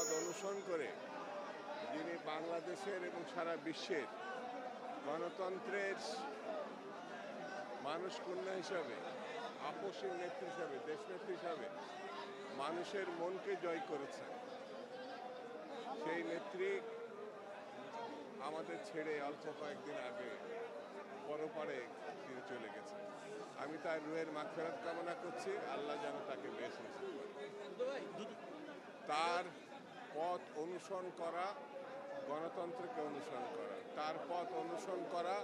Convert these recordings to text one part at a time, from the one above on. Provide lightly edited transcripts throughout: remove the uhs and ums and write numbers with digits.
পথ অনুসরণ করে যিনি বাংলাদেশের এবং সারা বিশ্বের গণতন্ত্রের মানুষ কন্যা হিসাবে, আপসীর নেত্রী হিসাবে, দেশনেত্রী হিসাবে মানুষের মনকে জয় করেছেন, সেই নেত্রী আমাদের ছেড়ে অল্প কয়েকদিন আগে পরপারে তিনি চলে গেছেন। আমি তার রুহের মাগফিরাত কামনা করছি, আল্লাহ যেন তাকে বেশ নসিব করেন। তার পথ অনুসরণ করা গণতন্ত্রকে অনুসরণ করা, তার পথ অনুসরণ করা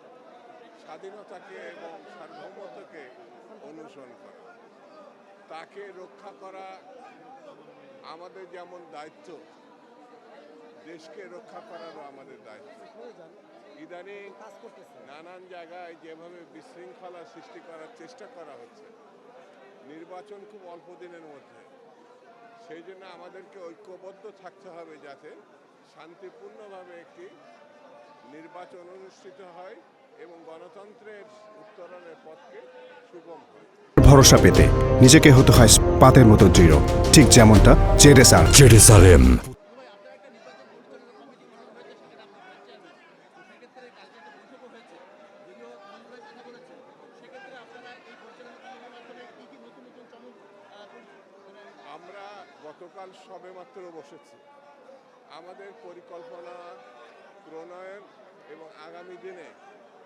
স্বাধীনতাকে এবং সার্বভৌমত্বকে অনুসরণ করা, তাকে রক্ষা করা আমাদের যেমন দায়িত্ব, দেশকে রক্ষা করারও আমাদের দায়িত্ব। ইদানিং নানান জায়গায় যেভাবে বিশৃঙ্খলা সৃষ্টি করার চেষ্টা করা হচ্ছে, নির্বাচন খুব অল্প দিনের মধ্যে, সেই জন্য আমাদেরকে ঐক্যবদ্ধ থাকতে হবে যাতে শান্তিপূর্ণভাবে একটি নির্বাচন অনুষ্ঠিত হয় এবং গণতন্ত্রের উত্তরণের পথকে সুগম হয়। ভরসা পেতে নিজেকে হতে হয় পাতের মতো দৃঢ়, ঠিক যেমনটা জেরুসালেম। আমরা গতকাল সবেমাত্র বসেছি। আমাদের পরিকল্পনা প্রণয়ন এবং আগামী দিনে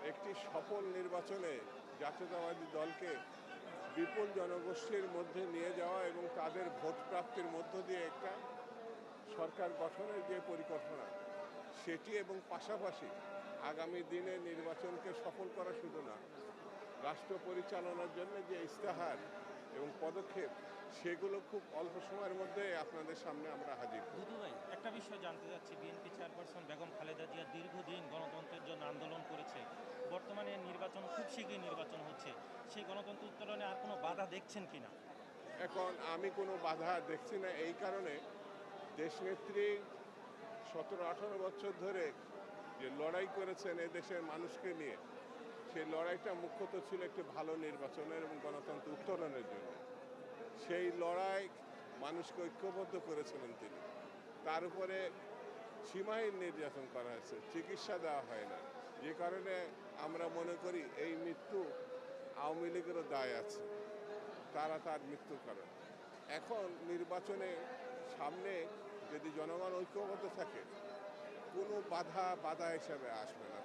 একটি সফল নির্বাচনে জাতীয়তাবাদী দলকে বিপুল জনগোষ্ঠীর মধ্যে নিয়ে যাওয়া এবং তাদের ভোট প্রাপ্তির মধ্য দিয়ে একটা সরকার গঠনের যে পরিকল্পনা সেটি, এবং পাশাপাশি আগামী দিনে নির্বাচনকে সফল করা শুধু না, রাষ্ট্র পরিচালনার জন্য যে ইস্তেহার এবং পদক্ষেপ সেগুলো খুব অল্প সময়ের মধ্যে আপনাদের সামনে আমরা হাজির করব। দুদু ভাই, একটা বিষয় জানতে চাচ্ছি, বিএনপি চেয়ারপারসন বেগম খালেদা জিয়া দীর্ঘদিন গণতন্ত্রের জন্য আন্দোলন করেছে। বর্তমানে নির্বাচন, খুব শীঘ্রই নির্বাচন হচ্ছে, সেই গণতন্ত্র উত্তরণে আর কোনো বাধা দেখছেন কিনা? এখন আমি কোনো বাধা দেখছি না, এই কারণে দেশনেত্রী 17-18 বছর ধরে যে লড়াই করেছেন এদেশের মানুষকে নিয়ে, সেই লড়াইটা মুখ্যত ছিল একটি ভালো নির্বাচনের এবং গণতন্ত্র উত্তরণের জন্য। সেই লড়াই মানুষকে ঐক্যবদ্ধ করেছিলেন তিনি। তার উপরে সীমাহীন নির্যাতন করা হয়েছে, চিকিৎসা দেওয়া হয় না, যে কারণে আমরা মনে করি এই মৃত্যু আওয়ামী লীগেরও দায় আছে, তারা তার মৃত্যুর কারণ। এখন নির্বাচনে সামনে যদি জনগণ ঐক্যবদ্ধ থাকে, কোনো বাধা হিসাবে আসবে না।